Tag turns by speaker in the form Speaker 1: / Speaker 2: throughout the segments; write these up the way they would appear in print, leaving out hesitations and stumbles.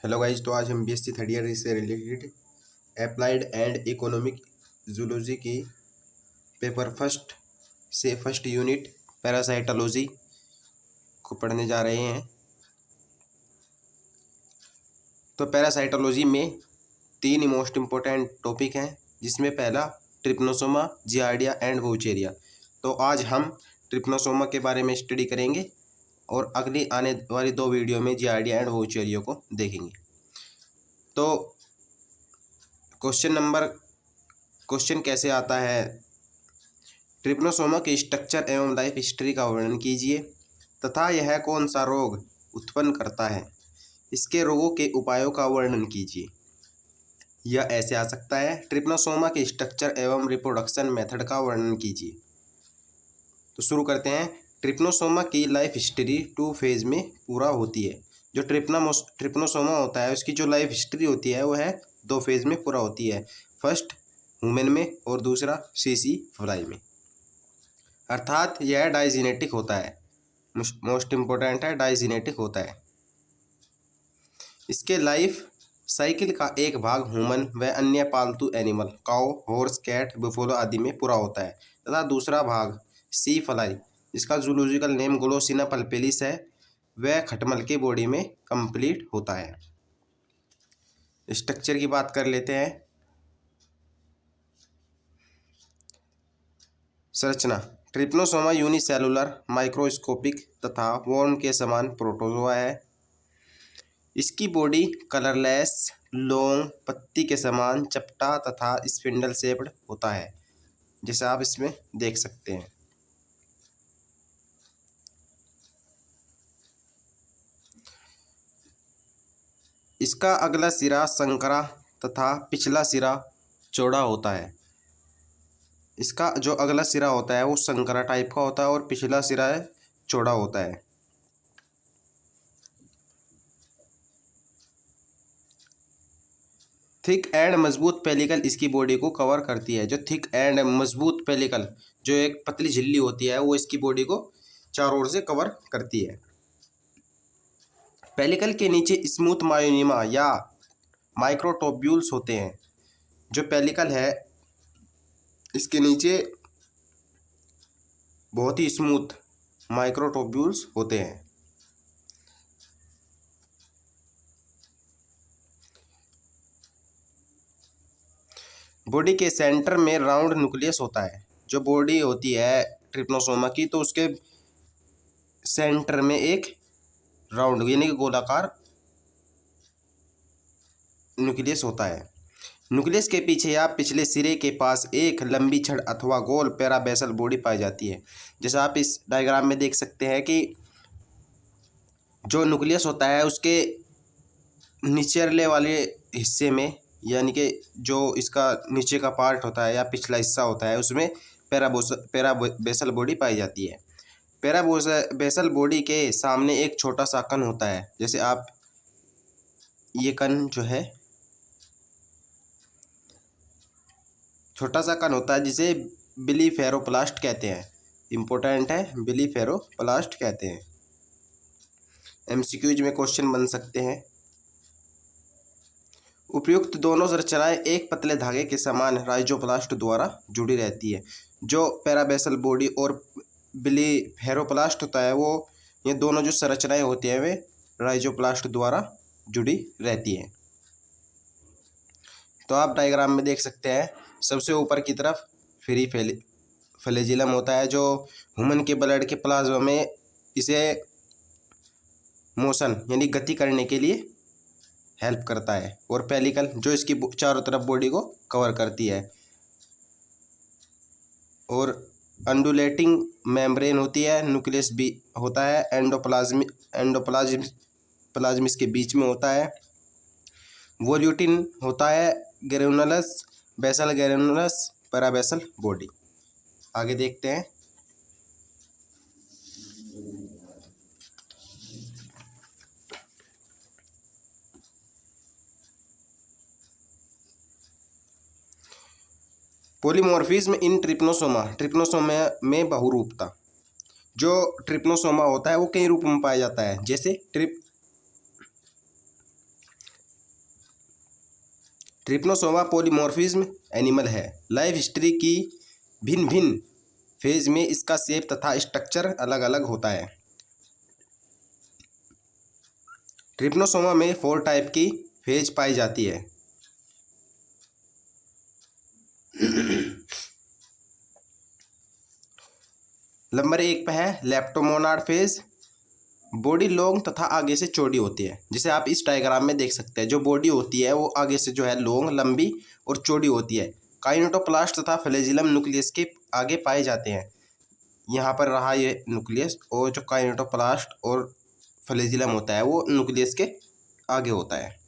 Speaker 1: Hello guys, तो आज हम बीएससी थर्ड ईयर से related applied and economic zoology की पेपर फर्स्ट से फर्स्ट यूनिट पैरासाइटोलॉजी को पढ़ने जा रहे हैं। तो पैरासाइटोलॉजी में तीन मोस्ट इम्पोर्टेंट टॉपिक हैं, जिसमें पहला ट्रिपनोसोमा, जियार्डिया एंड वोचेरिया। तो आज हम ट्रिपनोसोमा के बारे में स्टडी करेंगे और अगली आने वाली दो वीडियो में जियार्डिया एंड वोचेरिया को देखेंगे। तो क्वेश्चन कैसे आता है, ट्रिपनोसोमा के स्ट्रक्चर एवं लाइफ हिस्ट्री का वर्णन कीजिए तथा यह कौन सा रोग उत्पन्न करता है, इसके रोगों के उपायों का वर्णन कीजिए। यह ऐसे आ सकता है, ट्रिपनोसोमा के स्ट्रक्चर एवं रिप्रोडक्शन मेथड का वर्णन कीजिए। तो शुरू करते हैं। ट्रिपनोसोमा की लाइफ हिस्ट्री 2 फेज में पूरा होती है। जो ट्रिपनोसोमा होता है उसकी जो लाइफ हिस्ट्री होती है वो है 2 फेज में पूरा होती है। फर्स्ट ह्यूमन में और दूसरा सीसी फ्लाई में। अर्थात यह डाइजीनेटिक होता है। मोस्ट इम्पोर्टेंट है, डाइजीनेटिक होता है। इसके लाइफ साइकिल का एक भाग ह्यूमन व अन्य पालतू एनिमल काऊ, हॉर्स, कैट, बुफेलो आदि में पूरा होता है तथा दूसरा भाग सी फ्लाई, जिसका जूलॉजिकल नेम ग्लोसिना पल्पेलिस है, वह खटमल की बॉडी में कंप्लीट होता है। स्ट्रक्चर की बात कर लेते हैं। संरचना, ट्रिपनोसोमा यूनिसेलुलर, माइक्रोस्कोपिक तथा वर्म के समान प्रोटोजोआ है। इसकी बॉडी कलरलेस, लॉन्ग, पत्ती के समान चपटा तथा स्पिंडल शेप्ड होता है, जैसे आप इसमें देख सकते हैं। इसका अगला सिरा संकरा तथा पिछला सिरा चौड़ा होता है। इसका जो अगला सिरा होता है वो संकरा टाइप का होता है और पिछला सिरा चौड़ा होता है। थिक एंड मजबूत पेलिकल इसकी बॉडी को कवर करती है। जो थिक एंड मजबूत पेलिकल, जो एक पतली झिल्ली होती है, वो इसकी बॉडी को चारों ओर से कवर करती है। पेलिकल के नीचे स्मूथ मायोनिमा या माइक्रोट्यूब्यूल्स होते हैं। जो पेलिकल है इसके नीचे बहुत ही स्मूथ माइक्रोट्यूब्यूल्स होते हैं। बॉडी के सेंटर में राउंड न्यूक्लियस होता है। जो बॉडी होती है ट्रिपनोसोमा की, तो उसके सेंटर में एक राउंड यानी कि गोलाकार न्यूक्लियस होता है। न्यूक्लियस के पीछे या पिछले सिरे के पास एक लंबी छड़ अथवा गोल पैराबेसल बॉडी पाई जाती है। जैसे आप इस डायग्राम में देख सकते हैं कि जो न्यूक्लियस होता है उसके निचले वाले हिस्से में, यानी कि जो इसका नीचे का पार्ट होता है या पिछला हिस्सा होता है, उसमें पैराबेसल बॉडी पाई जाती है। पैराबेसल बॉडी के सामने एक छोटा सा कण होता है। जैसे आप ये कण जो है छोटा सा कण होता है, जिसे बिलीफेरोप्लास्ट कहते हैं। इम्पोर्टेंट है, बिलीफेरोप्लास्ट कहते हैं। एमसीक्यूज में क्वेश्चन बन सकते हैं। उपयुक्त दोनों संरचनाएं एक पतले धागे के समान राइजोप्लास्ट द्वारा जुड़ी रहती है। जो पैराबेसल बॉडी और बिलीफेरोप्लास्ट होता है, वो ये दोनों जो संरचनाएं होती हैं वे राइजोप्लास्ट द्वारा जुड़ी रहती हैं। तो आप डायग्राम में देख सकते हैं, सबसे ऊपर की तरफ फ्री फ्लैजिलम होता है, जो ह्यूमन के ब्लड के प्लाज्मा में इसे मोशन यानी गति करने के लिए हेल्प करता है। और पेलिकल जो इसकी चारों तरफ बॉडी को कवर करती है। और अंडुलेटिंग मेम्ब्रेन होती है, न्यूक्लियस भी होता है, एंडोप्लाज्म इसके बीच में होता है। वोल्यूटिन होता है, ग्रेनुलस, बेसल ग्रेनुलस, पैराबेसल बॉडी। आगे देखते हैं। पॉलीमॉर्फिज्म इन ट्रिपनोसोमा में बहुरूपता। जो ट्रिपनोसोमा होता है वो कई रूप में पाया जाता है। जैसे ट्रिप्नोसोमा पॉलीमॉर्फिज्म एनिमल है। लाइफ हिस्ट्री की भिन्न भिन्न फेज में इसका शेप तथा स्ट्रक्चर अलग अलग होता है। ट्रिप्नोसोमा में 4 टाइप की फेज पाई जाती है। नंबर 1 पे है लेप्टोमोनाड फेज। बॉडी लॉन्ग तथा आगे से चौड़ी होती है, जिसे आप इस डायग्राम में देख सकते हैं। जो बॉडी होती है वो आगे से जो है लॉन्ग, लंबी और चौड़ी होती है। काइनेटोप्लास्ट तथा फ्लैजिलम न्यूक्लियस के आगे पाए जाते हैं। यहाँ पर रहा ये न्यूक्लियस, और जो काइनेटोप्लास्ट और फ्लैजिलम होता है वो न्यूक्लियस के आगे होता है।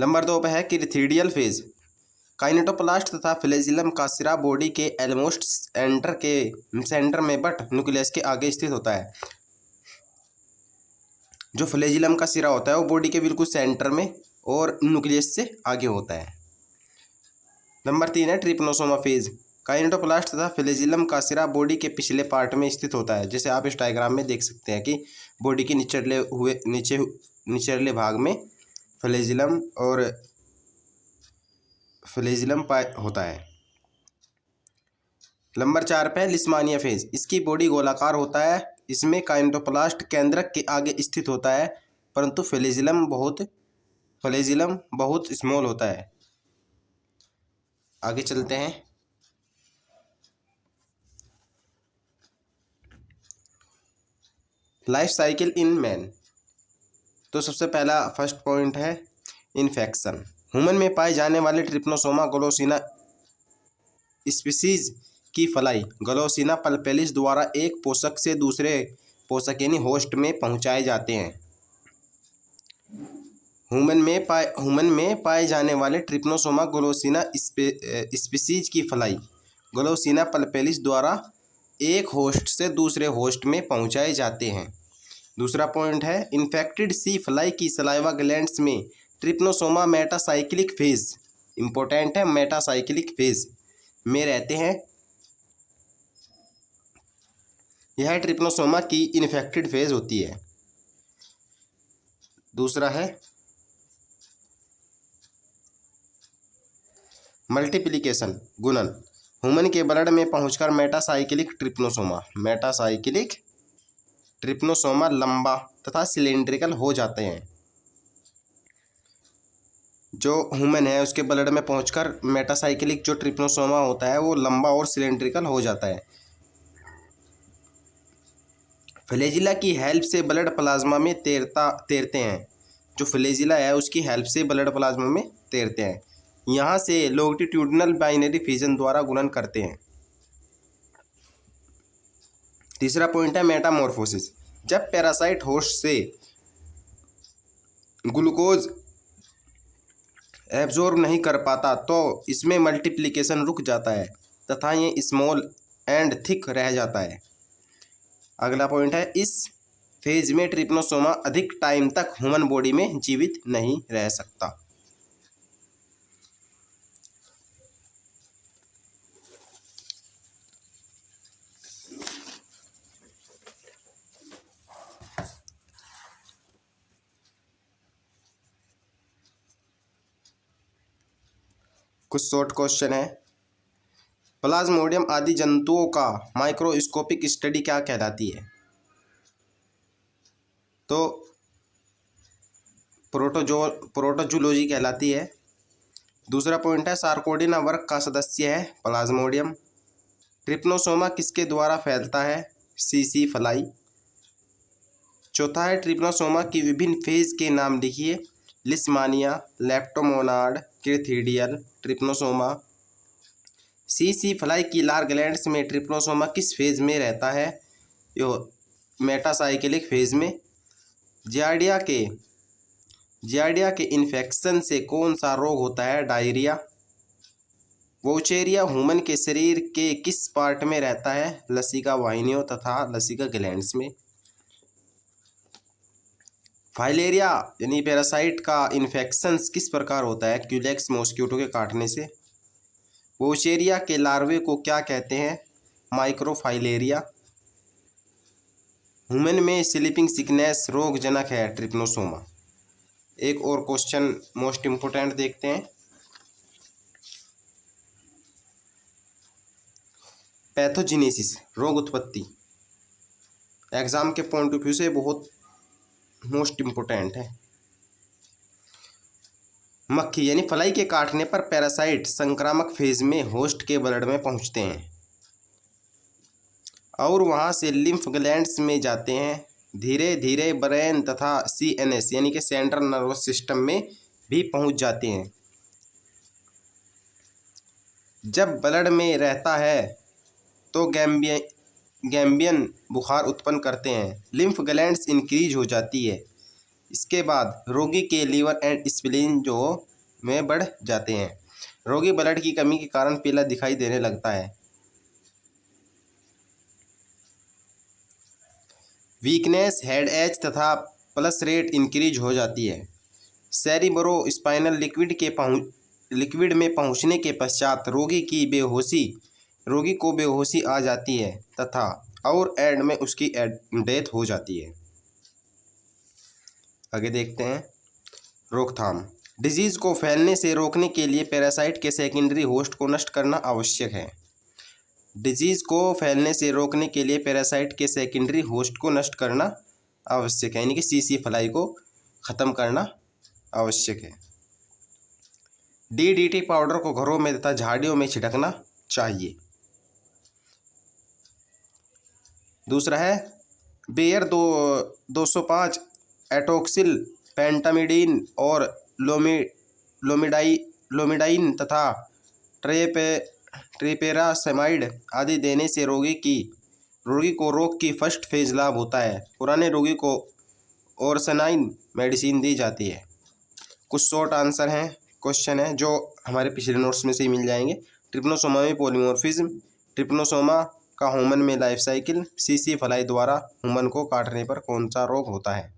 Speaker 1: नंबर 2 पे है किरिथिडियल फेज। काइनेटोप्लास्ट तथा फ्लैजिलम का सिरा बॉडी के ऑलमोस्ट सेंटर में बट न्यूक्लियस के आगे स्थित होता है। जो फ्लैजिलम का सिरा होता है वो बॉडी के बिल्कुल सेंटर में और न्यूक्लियस से आगे होता है। नंबर 3 है ट्रिप्नोसोमा फेज। काइनेटोप्लास्ट तथा फ्लैजिलम का सिरा बॉडी के पिछले पार्ट में स्थित होता है, जैसे आप इस डायग्राम में देख सकते हैं कि बॉडी के निचले भाग में फ्लैजिलम होता है। नंबर 4 पे लिस्मानिया फेज। इसकी बॉडी गोलाकार होता है। इसमें काइनेटोप्लास्ट केंद्रक के आगे स्थित होता है, परंतु फ्लैजिलम बहुत स्मॉल होता है। आगे चलते हैं। Life cycle in man. तो सबसे पहला फर्स्ट पॉइंट है इन्फेक्शन। ह्यूमन में पाए जाने वाले ट्रिप्नोसोमा ग्लोसिना स्पीसीज की फलाई ग्लोसिना पल्पेलिस द्वारा एक पोषक से दूसरे पोषक यानी होस्ट में पहुंचाए जाते हैं। ह्यूमन में पाए जाने वाले ट्रिप्नोसोमा ग्लोसिना स्पीसीज की फलाई ग्लोसिना पल्पेलिस द्वारा एक होस्ट से दूसरे होस्ट में पहुंचाए जाते हैं। दूसरा पॉइंट है इन्फेक्टेड सी फ्लाई की सलाइवा ग्लैंड्स में ट्रिप्नोसोमा मेटासाइक्लिक फेज, इंपॉर्टेंट है, मेटासाइक्लिक फेज में रहते हैं। यह ट्रिप्नोसोमा की इन्फेक्टेड फेज होती है। दूसरा है मल्टीप्लिकेशन, गुणन। ह्यूमन के ब्लड में पहुंचकर मेटासाइक्लिक ट्रिप्नोसोमा लंबा तथा सिलेंड्रिकल हो जाते हैं। जो ह्यूमन है उसके ब्लड में पहुंचकर मेटासाइक्लिक जो ट्रिप्नोसोमा होता है वो लंबा और सिलेंड्रिकल हो जाता है। फ्लैजिला की हेल्प से ब्लड प्लाज्मा में तैरते हैं। जो फ्लैजिला है उसकी हेल्प से ब्लड प्लाज्मा में तैरते हैं। यहाँ से लॉन्गिट्यूडिनल बाइनरी फिजन द्वारा गुणन करते हैं। तीसरा पॉइंट है मेटामॉर्फोसिस। जब पैरासाइट होस्ट से ग्लूकोज एब्जॉर्ब नहीं कर पाता तो इसमें मल्टीप्लिकेशन रुक जाता है तथा ये स्मॉल एंड थिक रह जाता है। अगला पॉइंट है इस फेज में ट्रिप्नोसोमा अधिक टाइम तक ह्यूमन बॉडी में जीवित नहीं रह सकता। कुछ शॉर्ट क्वेश्चन है। प्लाज्मोडियम आदि जंतुओं का माइक्रोस्कोपिक स्टडी क्या कहलाती है? तो प्रोटोजूलॉजी कहलाती है। दूसरा पॉइंट है सार्कोडिना वर्ग का सदस्य है प्लाज्मोडियम। ट्रिप्नोसोमा किसके द्वारा फैलता है? सीसी फ्लाई। चौथा है ट्रिप्नोसोमा की विभिन्न फेज के नाम लिखिए। Leishmania, leptomonad, crithidial, trypanosoma. सीसी फ्लाई की लार ग्लैंड्स में ट्रिप्नोसोमा किस फेज में रहता है? यो मेटासाइक्लिक फेज में। जियार्डिया के इन्फेक्शन से कौन सा रोग होता है? डायरिया। वोचेरिया ह्यूमन के शरीर के किस पार्ट में रहता है? लसिका वाहिनियों तथा लसिका ग्लैंड्स में। फाइलेरिया यानी पैरासाइट का इन्फेक्शन किस प्रकार होता है? क्यूलेक्स मॉस्किटो के काटने से। वोचेरिया के लार्वे को क्या कहते हैं? माइक्रोफाइलेरिया। ह्यूमन में स्लीपिंग सिकनेस रोगजनक है ट्रिप्नोसोमा। एक और क्वेश्चन मोस्ट इम्पोर्टेंट देखते हैं। पैथोजेनेसिस रोग उत्पत्ति एग्जाम के पॉइंट ऑफ व्यू से बहुत मोस्ट इम्पोर्टेंट है। मक्खी यानी फ्लाई के काटने पर पैरासाइट संक्रामक फेज में होस्ट के ब्लड में पहुंचते हैं और वहां से लिम्फ ग्लैंड्स में जाते हैं। धीरे धीरे ब्रेन तथा CNS यानी कि सेंट्रल नर्वस सिस्टम में भी पहुंच जाते हैं। जब ब्लड में रहता है तो गैम्बियन बुखार उत्पन्न करते हैं। लिम्फ ग्लैंड्स इंक्रीज हो जाती है। इसके बाद रोगी के लीवर एंड स्प्लीन जो में बढ़ जाते हैं। रोगी ब्लड की कमी के कारण पीला दिखाई देने लगता है। वीकनेस, हेड एच तथा पल्स रेट इंक्रीज हो जाती है। सेरिब्रो स्पाइनल लिक्विड में पहुंचने के पश्चात रोगी को बेहोशी आ जाती है तथा और एंड में उसकी डेथ हो जाती है। आगे देखते हैं रोकथाम। डिजीज़ को फैलने से रोकने के लिए पैरासाइट के सेकेंडरी होस्ट को नष्ट करना आवश्यक है। डिजीज़ को फैलने से रोकने के लिए पैरासाइट के सेकेंडरी होस्ट को नष्ट करना आवश्यक है, यानी कि CC फ्लाई को ख़त्म करना आवश्यक है। DDT पाउडर को घरों में तथा झाड़ियों में छिड़कना चाहिए। दूसरा है बेयर 205 एटोक्सिल पेंटामिडीन और लोमिडाइन तथा ट्रिपेरासेमाइड आदि देने से रोगी को रोग की फर्स्ट फेज लाभ होता है। पुराने रोगी को ओरसनाइन मेडिसिन दी जाती है। कुछ शॉर्ट आंसर हैं, क्वेश्चन है जो हमारे पिछले नोट्स में से ही मिल जाएंगे। ट्रिप्नोसोमा में पॉलीमॉर्फिज्म, ट्रिप्नोसोमा का ह्यूमन में लाइफ साइकिल, CC फ्लाई द्वारा ह्यूमन को काटने पर कौन सा रोग होता है।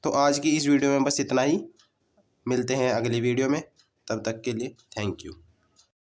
Speaker 1: तो आज की इस वीडियो में बस इतना ही। मिलते हैं अगली वीडियो में, तब तक के लिए थैंक यू।